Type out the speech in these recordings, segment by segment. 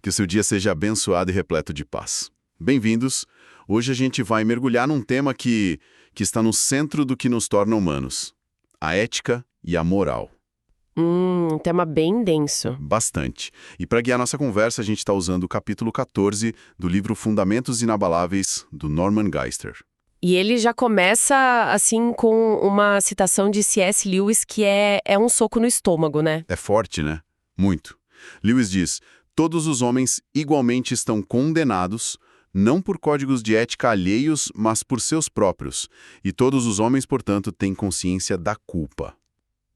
Que o seu dia seja abençoado e repleto de paz. Bem-vindos! Hoje a gente vai mergulhar num tema que está no centro do que nos torna humanos: a ética e a moral. Um tema bem denso. Bastante. E para guiar nossa conversa, a gente está usando o capítulo 14 do livro Fundamentos Inabaláveis, do Norman Geisler. E ele já começa, assim, com uma citação de C.S. Lewis que é um soco no estômago, né? É forte, né? Muito. Lewis diz: todos os homens igualmente estão condenados, não por códigos de ética alheios, mas por seus próprios. E todos os homens, portanto, têm consciência da culpa.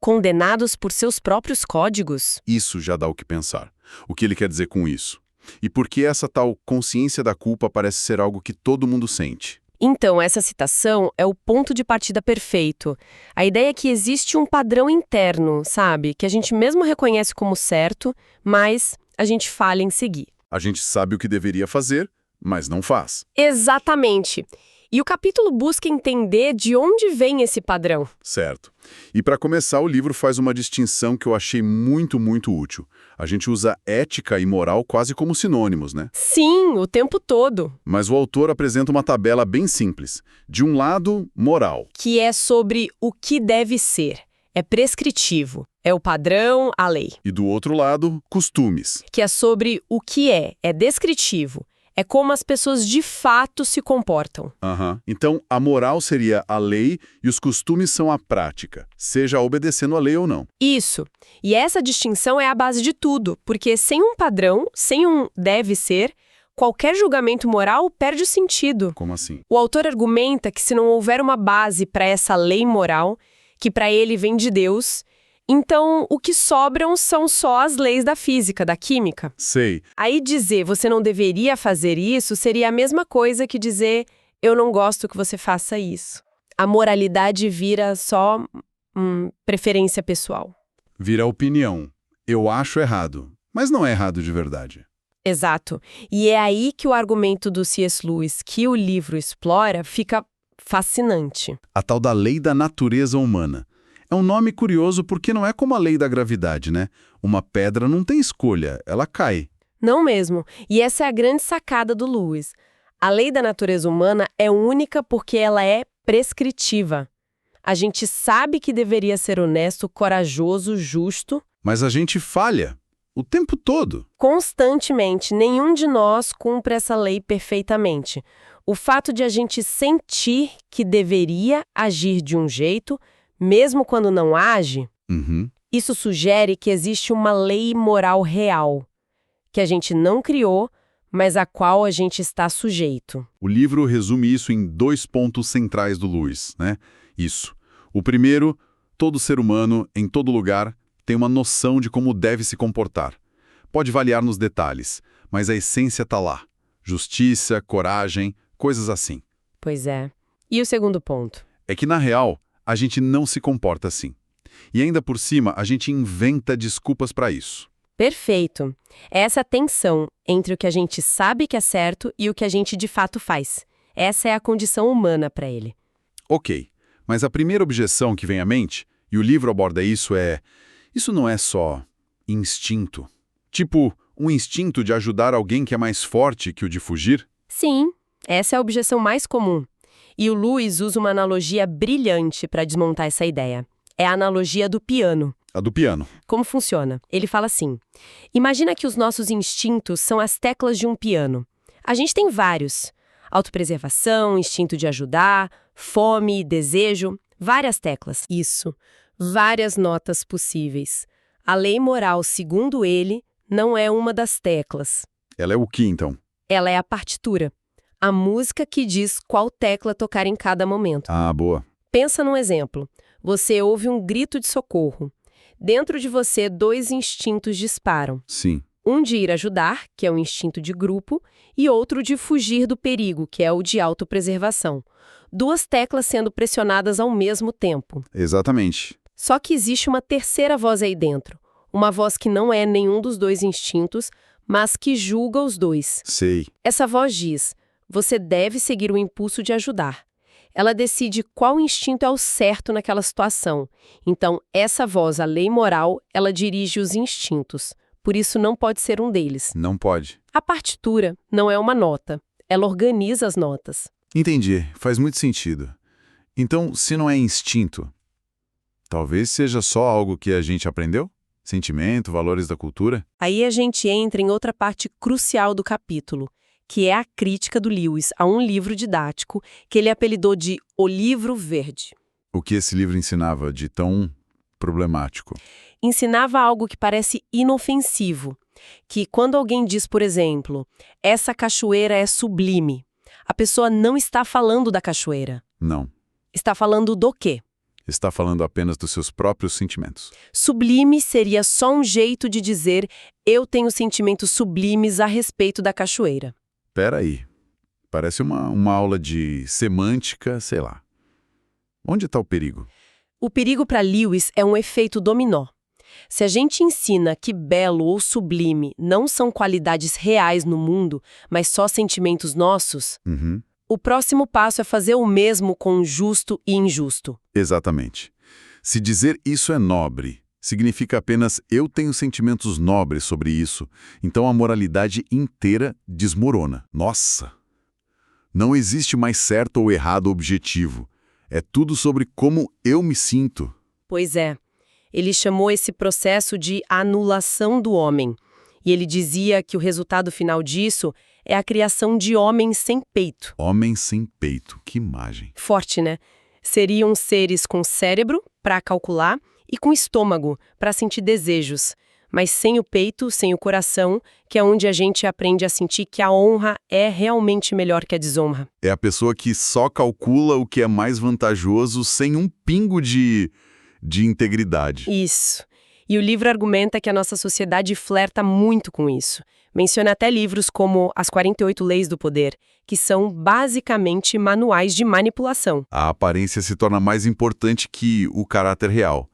Condenados por seus próprios códigos? Isso já dá o que pensar. O que ele quer dizer com isso? E por que essa tal consciência da culpa parece ser algo que todo mundo sente? Então, essa citação é o ponto de partida perfeito. A ideia é que existe um padrão interno, sabe? Que a gente mesmo reconhece como certo, mas a gente falha em seguir. A gente sabe o que deveria fazer, mas não faz. Exatamente. E o capítulo busca entender de onde vem esse padrão. Certo. E para começar, o livro faz uma distinção que eu achei muito útil. A gente usa ética e moral quase como sinônimos, né? Sim, o tempo todo. Mas o autor apresenta uma tabela bem simples. De um lado, moral. Que é sobre o que deve ser. É prescritivo. É o padrão, a lei. E do outro lado, costumes. Que é sobre o que é descritivo. É como as pessoas de fato se comportam. Então, a moral seria a lei e os costumes são a prática, seja obedecendo a lei ou não. Isso. E essa distinção é a base de tudo, porque sem um padrão, sem um deve ser, qualquer julgamento moral perde o sentido. Como assim? O autor argumenta que se não houver uma base para essa lei moral, que para ele vem de Deus, então o que sobram são só as leis da física, da química. Sei. Aí dizer você não deveria fazer isso seria a mesma coisa que dizer eu não gosto que você faça isso. A moralidade vira só preferência pessoal. Vira opinião. Eu acho errado, mas não é errado de verdade. Exato. E é aí que o argumento do C.S. Lewis, que o livro explora, fica fascinante. A tal da lei da natureza humana. É um nome curioso porque não é como a lei da gravidade, né? Uma pedra não tem escolha, ela cai. Não mesmo. E essa é a grande sacada do Lewis. A lei da natureza humana é única porque ela é prescritiva. A gente sabe que deveria ser honesto, corajoso, justo. Mas a gente falha o tempo todo. Constantemente. Nenhum de nós cumpre essa lei perfeitamente. O fato de a gente sentir que deveria agir de um jeito, mesmo quando não age, isso sugere que existe uma lei moral real, que a gente não criou, mas a qual a gente está sujeito. O livro resume isso em 2 pontos centrais do Lewis, né? Isso. O primeiro, todo ser humano, em todo lugar, tem uma noção de como deve se comportar. Pode variar nos detalhes, mas a essência está lá. Justiça, coragem, coisas assim. Pois é. E o segundo ponto? É que, na real, a gente não se comporta assim. E ainda por cima, a gente inventa desculpas para isso. Perfeito. É essa tensão entre o que a gente sabe que é certo e o que a gente de fato faz. Essa é a condição humana para ele. Ok, mas a primeira objeção que vem à mente, e o livro aborda isso, isso não é só instinto. Tipo, um instinto de ajudar alguém que é mais forte que o de fugir? Sim, essa é a objeção mais comum. E o Lewis usa uma analogia brilhante para desmontar essa ideia. É a analogia do piano. A do piano. Como funciona? Ele fala assim: imagina que os nossos instintos são as teclas de um piano. A gente tem vários. Autopreservação, instinto de ajudar, fome, desejo, várias teclas. Isso, várias notas possíveis. A lei moral, segundo ele, não é uma das teclas. Ela é o que, então? Ela é a partitura. A música que diz qual tecla tocar em cada momento. Ah, boa. Pensa num exemplo. Você ouve um grito de socorro. Dentro de você, 2 instintos disparam. Sim. Um de ir ajudar, que é o instinto de grupo, e outro de fugir do perigo, que é o de autopreservação. 2 teclas sendo pressionadas ao mesmo tempo. Exatamente. Só que existe uma terceira voz aí dentro. Uma voz que não é nenhum dos 2 instintos, mas que julga os 2. Sei. Essa voz diz: você deve seguir o impulso de ajudar. Ela decide qual instinto é o certo naquela situação. Então, essa voz, a lei moral, ela dirige os instintos. por isso não pode ser um deles. Não pode. A partitura não é uma nota, ela organiza as notas. Entendi, faz muito sentido. Então, se não é instinto, talvez seja só algo que a gente aprendeu? Sentimento, valores da cultura? Aí a gente entra em outra parte crucial do capítulo, que é a crítica do Lewis a um livro didático que ele apelidou de O Livro Verde. O que esse livro ensinava de tão problemático? Ensinava algo que parece inofensivo, que quando alguém diz, por exemplo, essa cachoeira é sublime, a pessoa não está falando da cachoeira. Não. Está falando do quê? Está falando apenas dos seus próprios sentimentos. Sublime seria só um jeito de dizer eu tenho sentimentos sublimes a respeito da cachoeira. Pera aí. Parece uma aula de semântica, sei lá. Onde está o perigo? O perigo para Lewis é um efeito dominó. Se a gente ensina que belo ou sublime não são qualidades reais no mundo, mas só sentimentos nossos, o próximo passo é fazer o mesmo com justo e injusto. Exatamente. Se dizer isso é nobre, significa apenas eu tenho sentimentos nobres sobre isso, então a moralidade inteira desmorona. Nossa! Não existe mais certo ou errado objetivo. É tudo sobre como eu me sinto. Pois é. Ele chamou esse processo de anulação do homem. E ele dizia que o resultado final disso é a criação de homens sem peito. Homem sem peito, que imagem. Forte, né? Seriam seres com cérebro, para calcular, e com estômago, para sentir desejos. Mas sem o peito, sem o coração, que é onde a gente aprende a sentir que a honra é realmente melhor que a desonra. É a pessoa que só calcula o que é mais vantajoso sem um pingo de integridade. Isso. E o livro argumenta que a nossa sociedade flerta muito com isso. Menciona até livros como As 48 Leis do Poder, que são basicamente manuais de manipulação. A aparência se torna mais importante que o caráter real.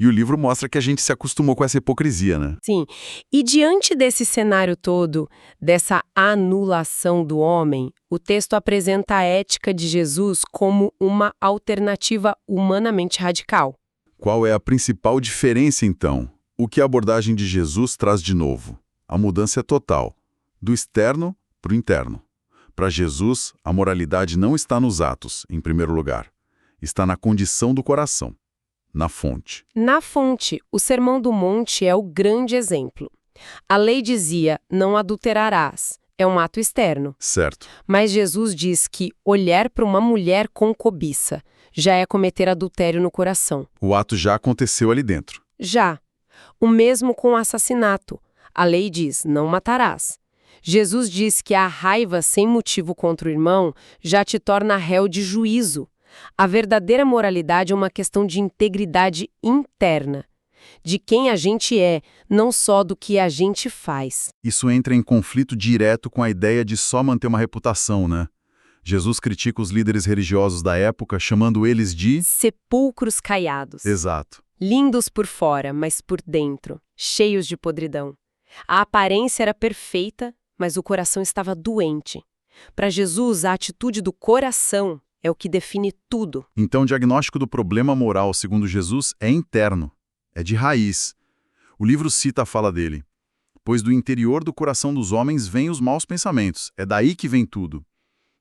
E o livro mostra que a gente se acostumou com essa hipocrisia, né? Sim. E diante desse cenário todo, dessa anulação do homem, o texto apresenta a ética de Jesus como uma alternativa humanamente radical. Qual é a principal diferença, então? O que a abordagem de Jesus traz de novo? A mudança é total, do externo para o interno. Para Jesus, a moralidade não está nos atos, em primeiro lugar. Está na condição do coração, na fonte. Na fonte, o Sermão do Monte é o grande exemplo. A lei dizia, não adulterarás. É um ato externo. Certo. Mas Jesus diz que olhar para uma mulher com cobiça já é cometer adultério no coração. O ato já aconteceu ali dentro. Já. O mesmo com o assassinato. A lei diz, não matarás. Jesus diz que a raiva sem motivo contra o irmão já te torna réu de juízo. A verdadeira moralidade é uma questão de integridade interna. De quem a gente é, não só do que a gente faz. Isso entra em conflito direto com a ideia de só manter uma reputação, né? Jesus critica os líderes religiosos da época, chamando eles de sepulcros caiados. Exato. Lindos por fora, mas por dentro, cheios de podridão. A aparência era perfeita, mas o coração estava doente. Para Jesus, a atitude do coração é o que define tudo. Então, o diagnóstico do problema moral, segundo Jesus, é interno. É de raiz. O livro cita a fala dele. Pois do interior do coração dos homens vêm os maus pensamentos. É daí que vem tudo.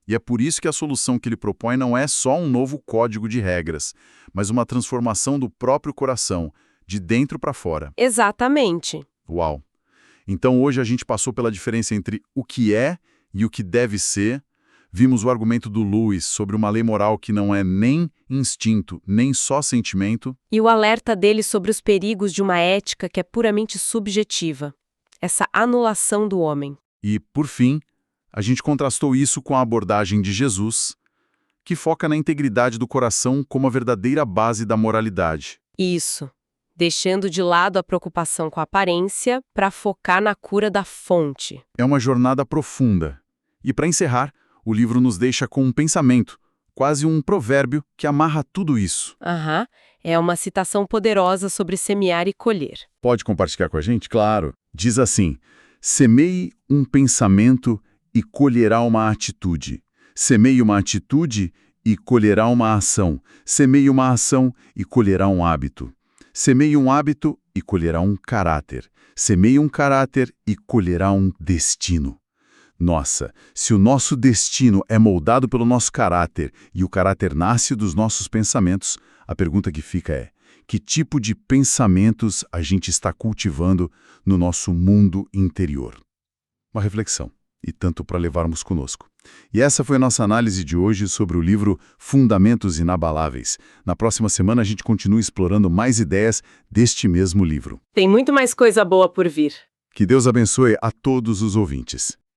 E é por isso que a solução que ele propõe não é só um novo código de regras, mas uma transformação do próprio coração, de dentro para fora. Exatamente. Uau! Então hoje a gente passou pela diferença entre o que é e o que deve ser. Vimos o argumento do Lewis sobre uma lei moral que não é nem instinto, nem só sentimento. E o alerta dele sobre os perigos de uma ética que é puramente subjetiva. Essa anulação do homem. E, por fim, a gente contrastou isso com a abordagem de Jesus, que foca na integridade do coração como a verdadeira base da moralidade. Isso. Deixando de lado a preocupação com a aparência para focar na cura da fonte. É uma jornada profunda. E, para encerrar, o livro nos deixa com um pensamento, quase um provérbio que amarra tudo isso. É uma citação poderosa sobre semear e colher. Pode compartilhar com a gente? Claro. Diz assim: semeie um pensamento e colherá uma atitude. Semeie uma atitude e colherá uma ação. Semeie uma ação e colherá um hábito. Semeie um hábito e colherá um caráter. Semeie um caráter e colherá um destino. Nossa, se o nosso destino é moldado pelo nosso caráter e o caráter nasce dos nossos pensamentos, a pergunta que fica é: que tipo de pensamentos a gente está cultivando no nosso mundo interior? Uma reflexão, e tanto para levarmos conosco. E essa foi a nossa análise de hoje sobre o livro Fundamentos Inabaláveis. Na próxima semana a gente continua explorando mais ideias deste mesmo livro. Tem muito mais coisa boa por vir. Que Deus abençoe a todos os ouvintes.